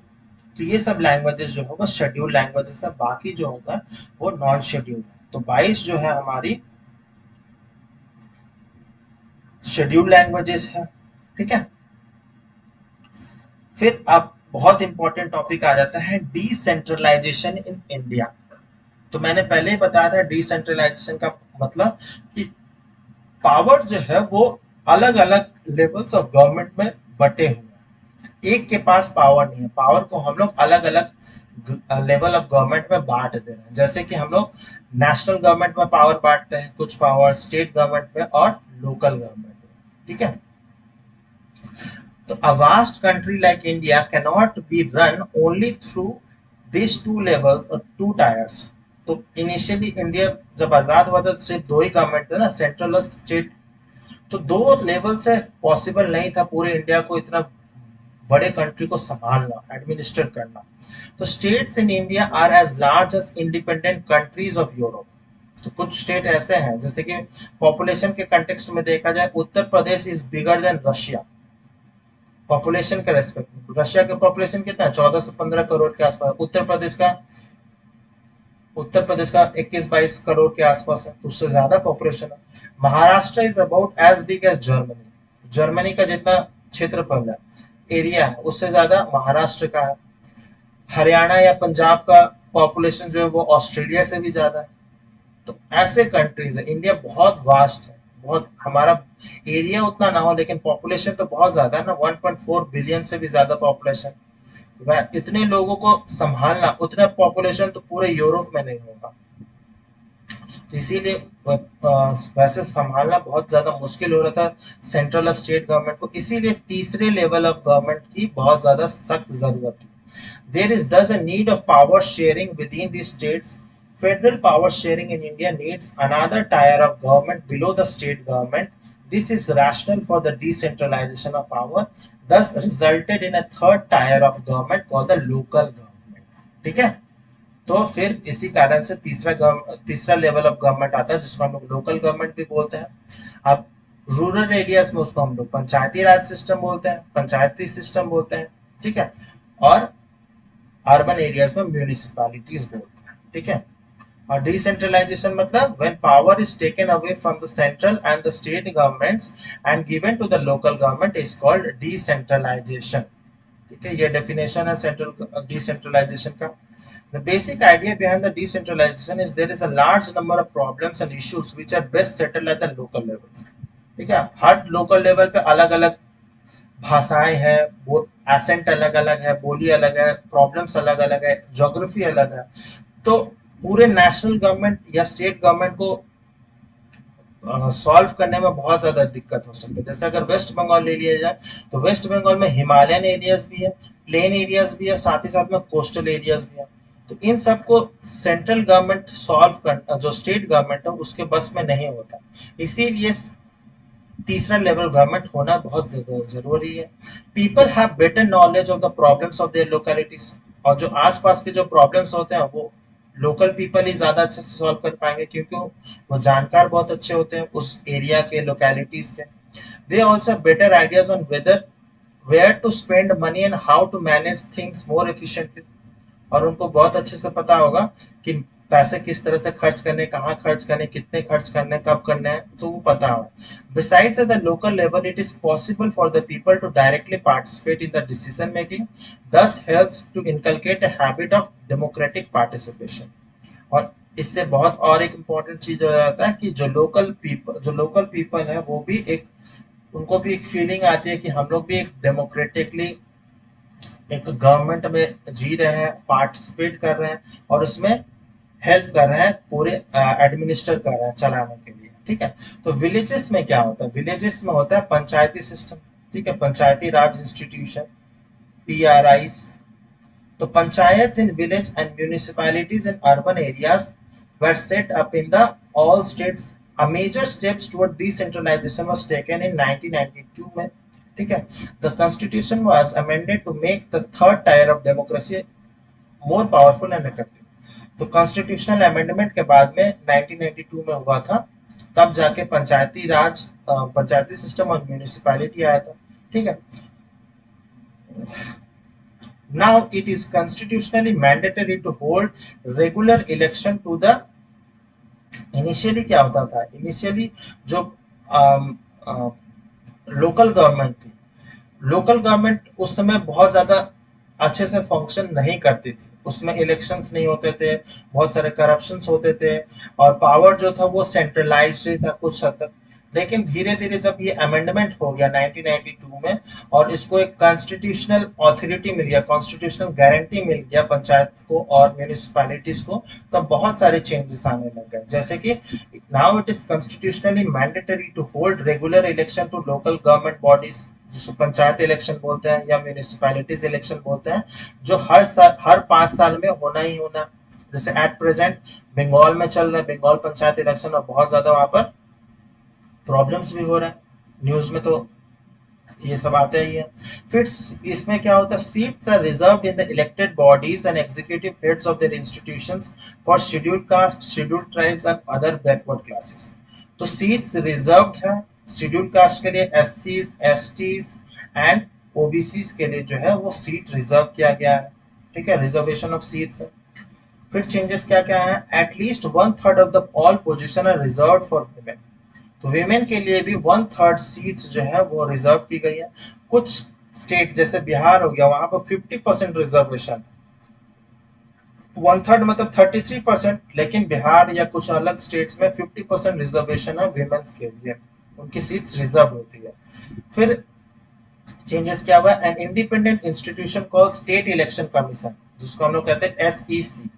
तो ये सब लैंग्वेजेस जो होगा शेड्यूल लैंग्वेजेस है, बाकी जो होगा वो नॉन शेड्यूल है। तो 22 जो है हमारी शेड्यूल लैंग्वेजेस है। ठीक है। फिर अब बहुत इंपॉर्टेंट टॉपिक आ जाता है डिसेंट्रलाइजेशन इन इंडिया। तो मैंने पहले ही बताया था डिसेंट्रलाइजेशन का मतलब कि पावर जो है वो अलग अलग लेवल्स ऑफ गवर्नमेंट में बटे हुए हैं, एक के पास पावर नहीं है। पावर को हम लोग अलग अलग लेवल ऑफ गवर्नमेंट में बांट दे रहे हैं, जैसे कि हम लोग नेशनल गवर्नमेंट में पावर बांटते हैं, कुछ पावर स्टेट गवर्नमेंट में और लोकल गवर्नमेंट में, ठीक है। तो a vast country like India cannot be run only through these two levels or two tiers. तो इनिशियली इंडिया जब आजाद हुआ था तो सिर्फ दो ही गवर्नमेंट थे ना, सेंट्रल और स्टेट। तो दो लेवल से पॉसिबल नहीं था पूरे इंडिया को इतना बड़े कंट्री को संभालना, एडमिनिस्टर करना। तो states in India are as large as independent countries of Europe. तो कुछ स्टेट ऐसे हैं, जैसे कि पॉपुलेशन के कंटेक्स्ट में देखा जाए, Uttar Pradesh is bigger than Russia population के रेस्पेक्ट में। रशिया का पॉपुलेशन कितना है, 14 से 15 करोड़ के आसपास। उत्तर प्रदेश का 21-22 करोड़ के आसपास है, तो उससे ज्यादा पॉपुलेशन है। Maharashtra is about as big as Germany. Germany का जितना क्षेत्रफल है, एरिया है, उससे ज्यादा महाराष्ट्र का है। हरियाणा या पंजाब का पॉपुलेशन जो है वो ऑस्ट्रेलिया से भी ज्यादा है। तो ऐसे कंट्रीज है, इंडिया बहुत वास्ट है, बहुत। हमारा एरिया उतना ना हो लेकिन पॉपुलेशन तो बहुत ज्यादा है ना, 1.4 बिलियन से भी ज्यादा पॉपुलेशन। तो मैं इतने लोगों को संभालना, उतना पॉपुलेशन तो पूरे यूरोप में नहीं होगा। तो इसीलिए वैसे संभालना बहुत ज्यादा मुश्किल हो रहा था सेंट्रल और स्टेट गवर्नमेंट को, इसीलिए तीसरे लेवल ऑफ गवर्नमेंट की बहुत ज्यादा सख्त जरूरत थी। There is thus a need of power sharing within the states. Federal power sharing in India needs another tier of government below the state government. This is rational for the decentralization of power, thus resulted in a third tier of government called the local government. ठीक है, तो फिर इसी कारण से तीसरा लेवल ऑफ गवर्नमेंट आता है, जिसको हम लोग लोकल गवर्नमेंट भी बोलते हैं। अब रूरल एरियाज में उसको हम लोग पंचायती राज सिस्टम बोलते हैं, पंचायती सिस्टम बोलते हैं, ठीक है। और अर्बन एरियाज में म्यूनिसिपैलिटीज बोलते हैं, ठीक है। और डिसेंट्रलाइजेशन मतलब when power is taken away from the central and the state governments and given to the local government is called decentralisation, ठीक है। ये डेफिनेशन है सेंट्रल डिसेंट्रलाइजेशन का। The basic idea behind the decentralization is there is a large number of problems and issues which are best settled at the local levels, ठीक है। हर लोकल लेवल पे अलग अलग भाषाएं हैं, वो एसेंट अलग अलग है, बोली अलग है, प्रॉब्लम्स अलग अलग है, ज्योग्राफी अलग है। तो पूरे नेशनल गवर्नमेंट या स्टेट गवर्नमेंट को सॉल्व करने में बहुत ज्यादा दिक्कत हो सकती है। जैसे अगर वेस्ट बंगाल ले लिया जाए तो वेस्ट बंगाल में हिमालयन एरियाज भी है, प्लेन एरियाज भी है, साथ ही साथ में कोस्टल एरियाज भी है। तो इन सबको सेंट्रल गवर्नमेंट सॉल्व करना, जो स्टेट गवर्नमेंट है उसके बस में नहीं होता। इसीलिए तीसरा लेवल गवर्नमेंट होना बहुत ज्यादा जरूरी है। People have better knowledge of the problems of their localities, और जो आसपास के जो प्रॉब्लम्स होते हैं वो लोकल पीपल ही ज्यादा अच्छे से सॉल्व कर पाएंगे, क्योंकि वो जानकार बहुत अच्छे होते हैं उस एरिया के, लोकेलिटीज के। They also have better ideas on whether where to spend money and how to manage things more efficiently. और उनको बहुत अच्छे से पता होगा कि पैसे किस तरह से खर्च करने, कहाँ खर्च करने, कितने खर्च करने, कब करने हैं, तो वो पता हो। Besides at the local level, it is possible for the people to directly participate in the decision making, thus helps to inculcate a habit of democratic participation. और इससे बहुत और एक इम्पोर्टेंट चीज हो जाता है कि जो लोकल पीपल है वो भी एक, उनको भी एक फीलिंग आती है कि हम लोग भी एक डेमोक्रेटिकली एक गवर्नमेंट में जी रहे हैं, पार्टिसिपेट कर रहे हैं और उसमें हेल्प कर रहे हैं, पूरे एडमिनिस्टर कर रहे हैं चलाने के लिए, ठीक है। तो विलेजेस में क्या होता है, विलेजेस में होता है पंचायती सिस्टम, ठीक है, पंचायती राज इंस्टीट्यूशन, पीआरआईस। तो panchayat in village and municipalities in urban areas were set up in the all states. A major steps toward decentralization was taken in 1992 में, ठीक है। The constitution was amended to make the third tier of democracy more powerful and effective। तो कॉन्स्टिट्यूशनल अमेंडमेंट के बाद में 1992 में हुआ था, तब जाके पंचायती राज, पंचायती सिस्टम और म्यूनिसिपैलिटी आया था, ठीक है। Now it is constitutionally mandatory to hold regular election to the, initially क्या होता था, इनिशियली जो लोकल गवर्नमेंट थी, लोकल गवर्नमेंट उस समय बहुत ज्यादा अच्छे से फंक्शन नहीं करती थी, उसमें इलेक्शंस नहीं होते थे, बहुत सारे करप्शंस होते थे और पावर जो था वो सेंट्रलाइज्ड ही था कुछ हद तक। लेकिन धीरे धीरे जब ये अमेंडमेंट हो गया 1992 में और इसको एक कॉन्स्टिट्यूशनल ऑथोरिटी मिल गया, कॉन्स्टिट्यूशनल गारंटी मिल गया पंचायत को और म्यूनिसिपैलिटीज को, तब बहुत सारे चेंजेस आने लग गए। जैसे कि now it is constitutionally mandatory to hold regular election to local government bodies, जिसको पंचायत इलेक्शन बोलते हैं या म्यूनिसिपैलिटीज इलेक्शन बोलते हैं, जो हर साल, हर 5 साल में होना ही होना। जैसे एट प्रेजेंट बंगाल में चल रहा है बंगाल पंचायत इलेक्शन, और बहुत ज्यादा वहां पर प्रॉब्लम्स भी हो रहे हैं, न्यूज में तो ये सब आता ही है। फिर इसमें क्या होता है, seats are reserved in the elected bodies and executive heads of their institutions for scheduled caste, scheduled tribes and other backward classes. तो सीट्स रिजर्व्ड है शेड्यूल्ड कास्ट के लिए, एससीज, एसटीज एंड ओबीसीज के लिए जो है वो सीट रिजर्व किया गया है। ठीक है, रिजर्वेशन ऑफ सीट्स है। फिर चेंजेस क्या क्या है, at least 1/3 of the all position are reserved for women. तो वीमेन के लिए भी 1/3 सीट्स जो है वो रिजर्व की गई है। कुछ स्टेट जैसे बिहार हो गया, वहां पर 50% रिजर्वेशन, 1/3 मतलब 33%, लेकिन बिहार या कुछ अलग स्टेट्स में 50% रिजर्वेशन है वीमेन्स के लिए, उनकी सीट्स रिजर्व होती है। फिर चेंजेस क्या हुआ, an independent institution called state election commission, जिसको हम लोग कहते हैं SEC,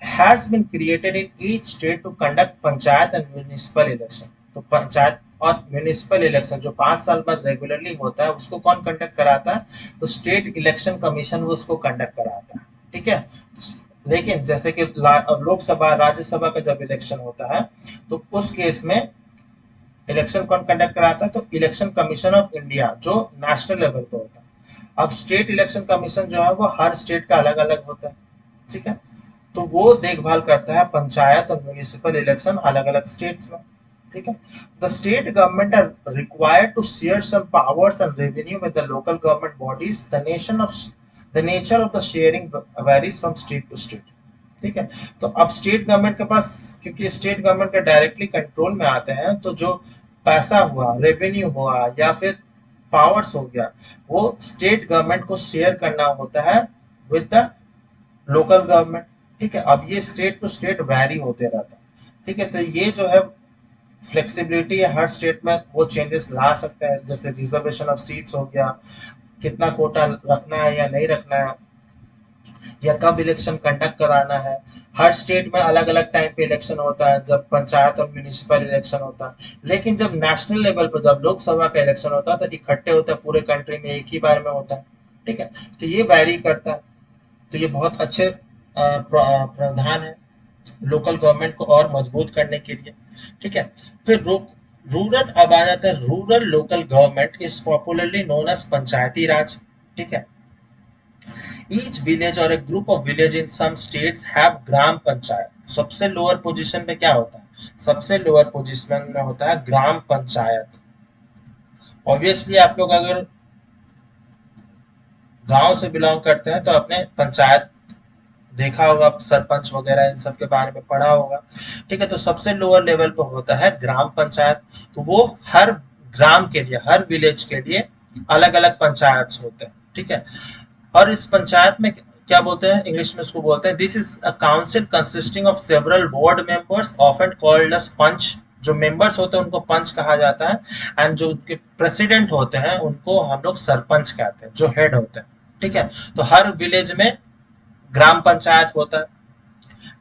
has been created in each state to conduct panchayat and municipal election। तो पंचायत और म्यूनिसिपल इलेक्शन जो 5 साल बाद रेगुलरली होता है, उसको कौन कंडक्ट कराता है, तो स्टेट इलेक्शन कमीशन वो उसको कंडक्ट कराता है। ठीक है, लेकिन जैसे कि लोकसभा राज्यसभा का जब इलेक्शन होता है, तो उस केस में इलेक्शन कौन कंडक्ट कराता है, तो इलेक्शन कमीशन ऑफ इंडिया, जो नेशनल लेवल पे होता है। अब स्टेट इलेक्शन कमीशन जो है वो हर स्टेट का अलग अलग होता है। ठीक है, तो वो देखभाल करता है पंचायत और म्यूनिसिपल इलेक्शन अलग अलग स्टेट्स में। ठीक है, the state government are required to share some powers and revenue with the local government bodies. The nature of the sharing varies from state to state. ठीक है, तो अब स्टेट गवर्नमेंट के पास, क्योंकि स्टेट गवर्नमेंट के डायरेक्टली कंट्रोल में आते हैं, तो जो पैसा हुआ, रेवेन्यू हुआ या फिर पावर्स हो गया, वो स्टेट गवर्नमेंट को शेयर करना होता है विद द लोकल गवर्नमेंट। ठीक है, अब ये स्टेट टू स्टेट वैरी होते रहता है। ठीक है, तो ये जो है फ्लेक्सिबिलिटी है, हर स्टेट में वो चेंजेस ला सकता है। जैसे रिजर्वेशन ऑफ सीट्स हो गया, कितना कोटा रखना है या नहीं रखना है, या कब इलेक्शन कंडक्ट कराना है। हर स्टेट में अलग अलग टाइम पे इलेक्शन होता है, जब पंचायत और म्यूनिसिपल इलेक्शन होता है। लेकिन जब नेशनल लेवल पर जब लोकसभा का इलेक्शन होता है, तो इकट्ठे होता है, पूरे कंट्री में एक ही बार में होता है। ठीक है, तो ये वैरी करता है। तो ये बहुत अच्छे प्रावधान है लोकल गवर्नमेंट को और मजबूत करने के लिए। ठीक है, फिर रूरल, अब आ जाता है rural local government is popularly known as panchayati raj. ठीक है, each village or a group of village in some states have gram panchayat. सबसे लोअर पोजीशन पे क्या होता है, सबसे लोअर पोजीशन में होता है ग्राम पंचायत। ऑब्वियसली आप लोग अगर गांव से बिलोंग करते हैं तो अपने पंचायत देखा होगा, सरपंच वगैरह इन सब के बारे में पढ़ा होगा। ठीक है, तो सबसे लोअर लेवल पे होता है ग्राम पंचायत। तो वो हर ग्राम के लिए, हर विलेज के लिए अलग अलग पंचायत होते हैं। ठीक है, और इस पंचायत में क्या बोलते हैं, इंग्लिश में इसको बोलते हैं, this is a council consisting of several ward members often called as panch. जो मेंबर्स होते हैं उनको पंच कहा जाता है, एंड जो उनके प्रेसिडेंट होते हैं उनको हम लोग सरपंच कहते हैं, जो हेड होते हैं। ठीक है, तो हर विलेज में ग्राम पंचायत होता है।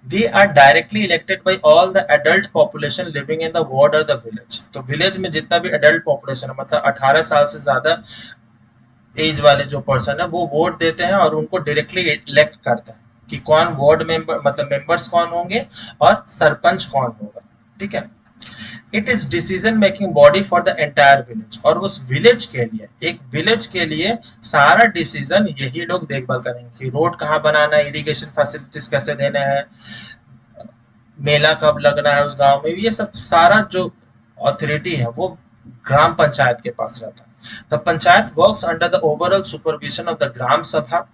They are directly elected by all the adult population living in the ward or the village। तो विलेज में जितना भी adult population है, मतलब 18 साल से ज्यादा एज वाले जो पर्सन है, वो वोट देते हैं और उनको डायरेक्टली इलेक्ट करता है कि कौन वार्ड मेंबर, मतलब मेंबर्स कौन होंगे और सरपंच कौन होगा। ठीक है, it is decision making body for the entire village. और उस विलेज के लिए, एक विलेज के लिए सारा डिसीजन यही लोग देखभाल करेंगे कि रोड कहाँ बनाना है, इरिगेशन फैसिलिटीज कैसे देना है, मेला कब लगना है उस गांव में, ये सब सारा जो अथॉरिटी है वो ग्राम पंचायत के पास रहता है। The panchayat works under the overall supervision of the gram sabha.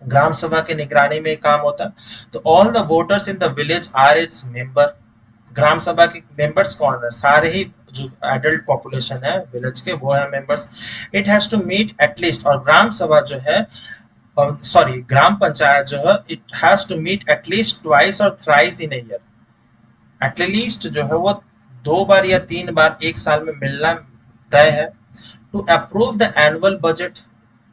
Gram सभा की निगरानी में काम होता है। तो all the voters in the village are its member. Gram sabha के मेंबर्स कौन है, सारे ही जो एडल्ट पॉपुलेशन है विलेज के, वो है members. It has to meet at least, और ग्राम सभा जो है, सॉरी ग्राम पंचायत जो है, it has to meet at least twice or thrice in a year. At least जो है वो 2 बार या 3 बार एक साल में मिलना तय है। To approve the annual budget,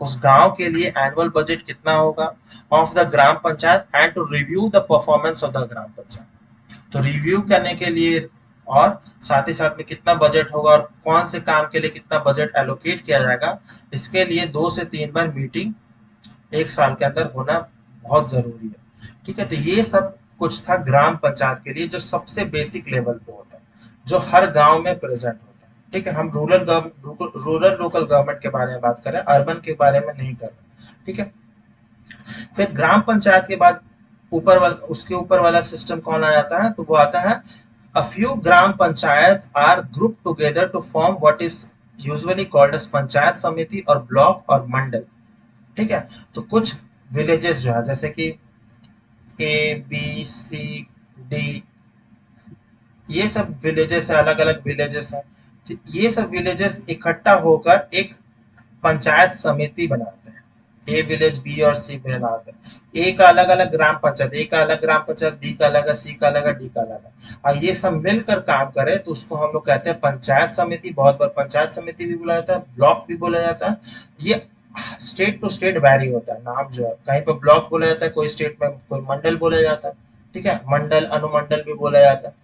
उस गांव के लिए एनुअल बजट कितना होगा of the gram panchayat, and to review the performance of the gram panchayat, तो रिव्यू करने के लिए और साथ ही साथ में कितना बजट होगा और कौन से काम के लिए कितना बजट एलोकेट किया जाएगा, इसके लिए 2 से 3 बार मीटिंग एक साल के अंदर होना बहुत जरूरी है। ठीक है, तो ये सब कुछ था ग्राम पंचायत के लिए, जो सबसे बेसिक लेवल पे होता है, जो हर गांव में प्रेजेंट होता है। ठीक है, हम रूरल लोकल गवर्नमेंट के बारे में बात कर रहे हैं, अर्बन के बारे में नहीं कर रहे। ठीक है, फिर ग्राम पंचायत के बाद ऊपर वाला, उसके ऊपर वाला सिस्टम कौन आ जाता है, तो वो आता है a few gram panchayats are grouped together to form what is usually called as panchayat समिति और ब्लॉक और मंडल। ठीक है, तो कुछ विलेजेस जो है जैसे कि A B C D, ये सब विलेजेस है, अलग अलग विलेजेस है, तो ये सब विलेजेस इकट्ठा होकर एक पंचायत समिति बनाते हैं। ए विलेज, बी और सी बनाते हैं। ए का अलग अलग ग्राम पंचायत, ए का अलग ग्राम पंचायत, बी का अलग है, सी का अलग है, डी का अलग है, और ये सब मिलकर काम करे तो उसको हम लोग कहते हैं पंचायत समिति। बहुत बार पंचायत समिति भी बोला जाता है, ब्लॉक भी बोला जाता है। ये स्टेट टू स्टेट वैरी होता है नाम जो है, कहीं पर ब्लॉक बोला जाता है, कोई स्टेट में कोई मंडल बोला जाता है। ठीक है, मंडल अनुमंडल भी बोला जाता है।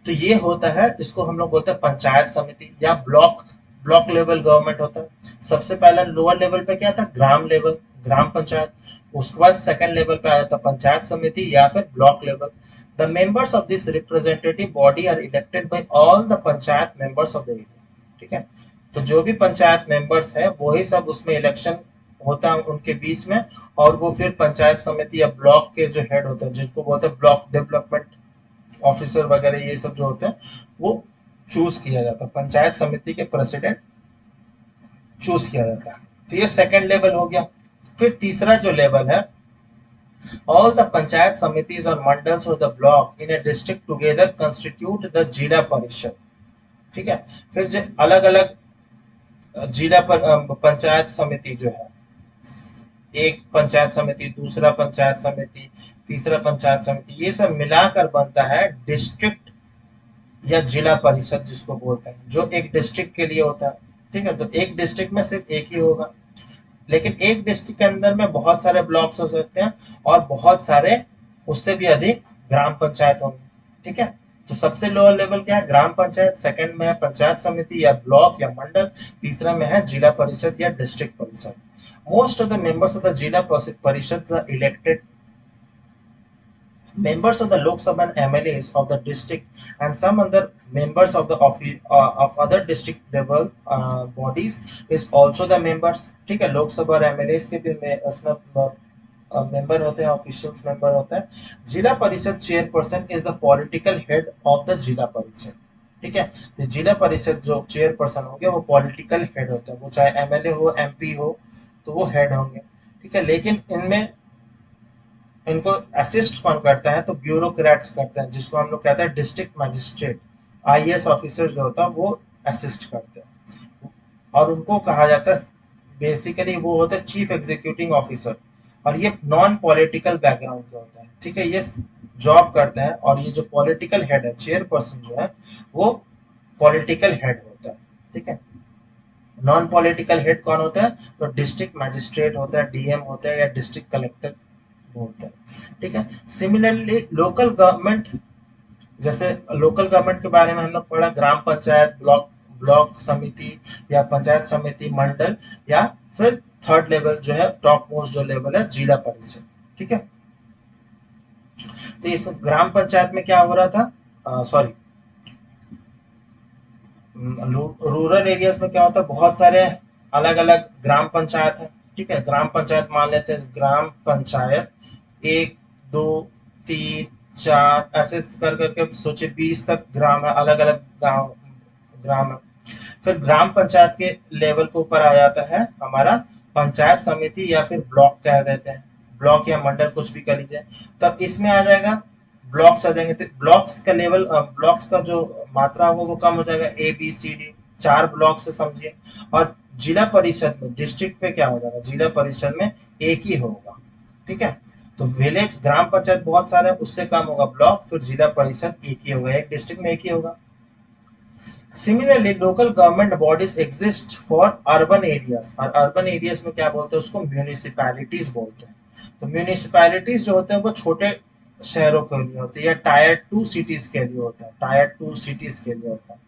तो ये होता है, इसको हम लोग बोलते हैं पंचायत समिति या ब्लॉक। ब्लॉक लेवल गवर्नमेंट होता है। सबसे पहला लोअर लेवल पे क्या था, ग्राम लेवल, ग्राम पंचायत। उसके बाद सेकंड लेवल पे आया था पंचायत समिति या फिर block level. The members of this representative body are elected by all the panchayat members of the area. ठीक है, तो जो भी पंचायत मेंबर्स है वही सब उसमें इलेक्शन होता है उनके बीच में, और वो फिर पंचायत समिति या ब्लॉक के जो हेड होते हैं, जिनको बोलते हैं ब्लॉक डेवलपमेंट ऑफिसर वगैरह, ये सब जो होते हैं वो चूज किया जाता है। पंचायत समिति के प्रेसिडेंट चूज किया जाता है। तो ये सेकंड लेवल हो गया। फिर तीसरा जो लेवल है, ऑल द पंचायत समितिज और mandals of the block in A district together constitute the Zila परिषद। ठीक है, फिर जो अलग अलग जिला पंचायत समिति जो है, एक पंचायत समिति, दूसरा पंचायत समिति, तीसरा पंचायत समिति, ये सब मिलाकर बनता है डिस्ट्रिक्ट या जिला परिषद जिसको बोलते हैं, जो एक डिस्ट्रिक्ट के लिए होता है। ठीक है, तो एक डिस्ट्रिक्ट में सिर्फ एक ही होगा, लेकिन एक डिस्ट्रिक्ट के अंदर में बहुत सारे ब्लॉक्स हो सकते हैं और बहुत सारे उससे भी अधिक ग्राम पंचायत होंगे। ठीक है, तो सबसे लोअर लेवल क्या है, ग्राम पंचायत, सेकंड में है पंचायत समिति या ब्लॉक या मंडल, तीसरा में है जिला परिषद या district Parishad. Most of the members of the Zila Parishad are elected members of the Lok Sabha and MLAs of the district, and some other members of the of other district level bodies is also the members। ठीक है, लोक सभा और MLAs के भी उसमें मेंबर होते हैं, ऑफिशियल्स मेंबर होते हैं। जिला परिषद chairperson is the political head of the Zila परिषद। ठीक है, तो जिला परिषद जो चेयरपर्सन होंगे वो पॉलिटिकल हेड होते हैं, वो चाहे MLA हो, MP हो, तो वो हेड होंगे। ठीक है, लेकिन इनमें इनको असिस्ट कौन करता है, तो ब्यूरोक्रेट्स करते हैं, जिसको हम लोग कहते हैं डिस्ट्रिक्ट मजिस्ट्रेट। IAS ऑफिसर जो होता है वो असिस्ट करते हैं, और उनको कहा जाता है, बेसिकली वो होते हैं चीफ एग्जीक्यूटिव ऑफिसर, और ये नॉन पॉलिटिकल बैकग्राउंड के होते हैं। ठीक है, ये जॉब करते हैं, और ये जो पॉलिटिकल हेड है, चेयरपर्सन जो है, वो पॉलिटिकल हेड होता है। ठीक है, नॉन पॉलिटिकल हेड कौन होता है, तो डिस्ट्रिक्ट मजिस्ट्रेट होता है, DM होता है, या डिस्ट्रिक्ट कलेक्टर बोलते हैं। ठीक है, सिमिलरली लोकल गवर्नमेंट, जैसे लोकल गवर्नमेंट के बारे में हम लोग पढ़ा, ग्राम पंचायत, ब्लॉक ब्लॉक समिति या पंचायत समिति, मंडल, या फिर थर्ड लेवल जो है, टॉप मोस्ट जो लेवल है, जिला परिषद। ठीक है, तो इस ग्राम पंचायत में क्या हो रहा था, सॉरी, रूरल एरियाज में क्या होता है, बहुत सारे अलग अलग ग्राम पंचायत है। ठीक है, ग्राम पंचायत मान लेते हैं, ग्राम पंचायत 1 2 3 4 ऐसे कर करके सोचे 20 तक ग्राम है, अलग अलग गांव ग्राम है। फिर ग्राम पंचायत के लेवल के ऊपर आ जाता है हमारा पंचायत समिति या फिर ब्लॉक कह देते हैं, ब्लॉक या मंडल कुछ भी कर लीजिए। तब इसमें आ जाएगा ब्लॉक्स आ जाएंगे, तो ब्लॉक्स का लेवल, ब्लॉक्स का जो मात्रा होगा वो कम हो जाएगा, ABCD 4 ब्लॉक से समझिए। और जिला परिषद में, डिस्ट्रिक्ट पे क्या हो जाएगा, जिला परिषद में एक ही होगा। ठीक है, तो विलेज ग्राम पंचायत बहुत सारे हैं, उससे कम होगा ब्लॉक, फिर जिला परिषद एक ही होगा, एक डिस्ट्रिक्ट में एक ही होगा। Similarly local government bodies exist for urban areas, और अर्बन एरियाज में क्या बोलते हैं उसको, म्यूनिसिपैलिटीज बोलते हैं। तो म्यूनिसिपैलिटीज जो होते हैं वो छोटे शहरों के लिए होते हैं, या टायर 2 सिटीज के लिए होता है, टायर 2 सिटीज के लिए होता है।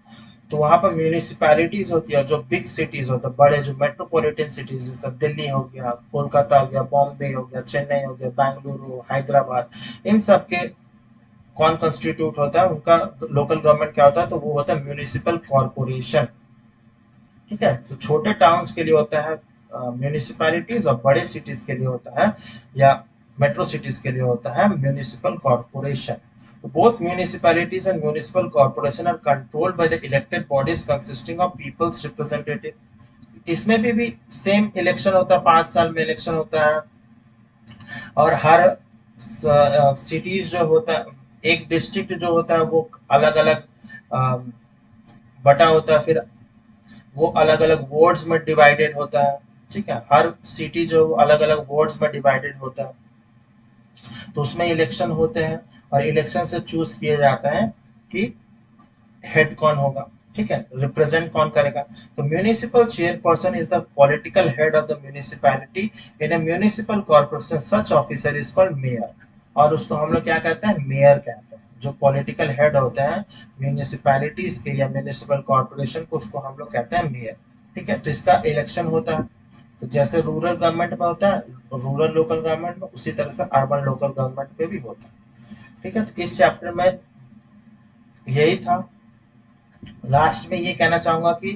तो वहां पर म्यूनिसिपैलिटीज होती है, जो बिग सिटीज होता है, बड़े जो मेट्रोपॉलिटन सिटीज, जैसे दिल्ली हो गया, कोलकाता हो गया, बॉम्बे हो गया, चेन्नई हो गया, बेंगलुरु, हैदराबाद, इन सब के कौन कंस्टिट्यूट होता है, उनका लोकल गवर्नमेंट क्या होता है, तो वो होता है म्यूनिसिपल कॉर्पोरेशन। ठीक है, तो छोटे टाउन्स के लिए होता है म्यूनिसिपैलिटीज, और बड़े सिटीज के लिए होता है, या मेट्रो सिटीज के लिए होता है municipal corporation. Both municipalities and municipal corporation are controlled by the elected bodies consisting of people's representative। इसमें भी सेम इलेक्शन होता है, 5 साल में इलेक्शन होता है, और हर सिटीज जो होता है, एक डिस्ट्रिक्ट जो होता है वो अलग अलग बटा होता है, फिर वो अलग अलग वार्ड्स में डिवाइडेड होता है। ठीक है, हर सिटी जो अलग अलग वार्ड्स में डिवाइडेड होता है, तो उसमें इलेक्शन होते हैं, और इलेक्शन से चूज किया जाता है कि हेड कौन होगा। ठीक है, रिप्रेजेंट कौन करेगा। तो municipal chairperson is the political head of the municipality. In A municipal corporation such officer is called mayor, और उसको हम लोग क्या कहते हैं, मेयर कहते हैं। जो पॉलिटिकल हेड होते हैं म्यूनिसिपैलिटीज के या म्यूनिसिपल कॉर्पोरेशन को, उसको हम लोग कहते हैं मेयर। ठीक है, तो इसका इलेक्शन होता है, तो जैसे रूरल गवर्नमेंट में होता है, रूरल लोकल गवर्नमेंट में, उसी तरह से अर्बन लोकल गवर्नमेंट में भी होता है। ठीक है, तो इस चैप्टर में यही था। लास्ट में ये कहना चाहूंगा कि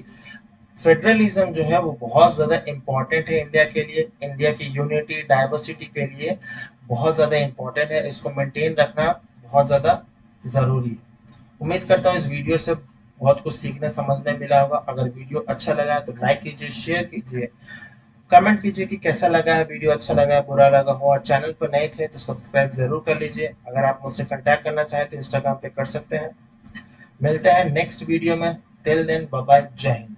फेडरलिज्म जो है वो बहुत ज्यादा इम्पोर्टेंट है इंडिया के लिए, इंडिया की यूनिटी डाइवर्सिटी के लिए बहुत ज्यादा इम्पोर्टेंट है, इसको मेंटेन रखना बहुत ज्यादा जरूरी है। उम्मीद करता हूँ इस वीडियो से बहुत कुछ सीखने समझने मिला होगा। अगर वीडियो अच्छा लगा है तो लाइक कीजिए, शेयर कीजिए, कमेंट कीजिए कि कैसा लगा है, वीडियो अच्छा लगा है, बुरा लगा हो, और चैनल पर नए थे तो सब्सक्राइब जरूर कर लीजिए। अगर आप मुझसे कांटेक्ट करना चाहें तो इंस्टाग्राम पे कर सकते हैं। मिलते हैं नेक्स्ट वीडियो में, टिल देन बाय बाय, जय हिंद।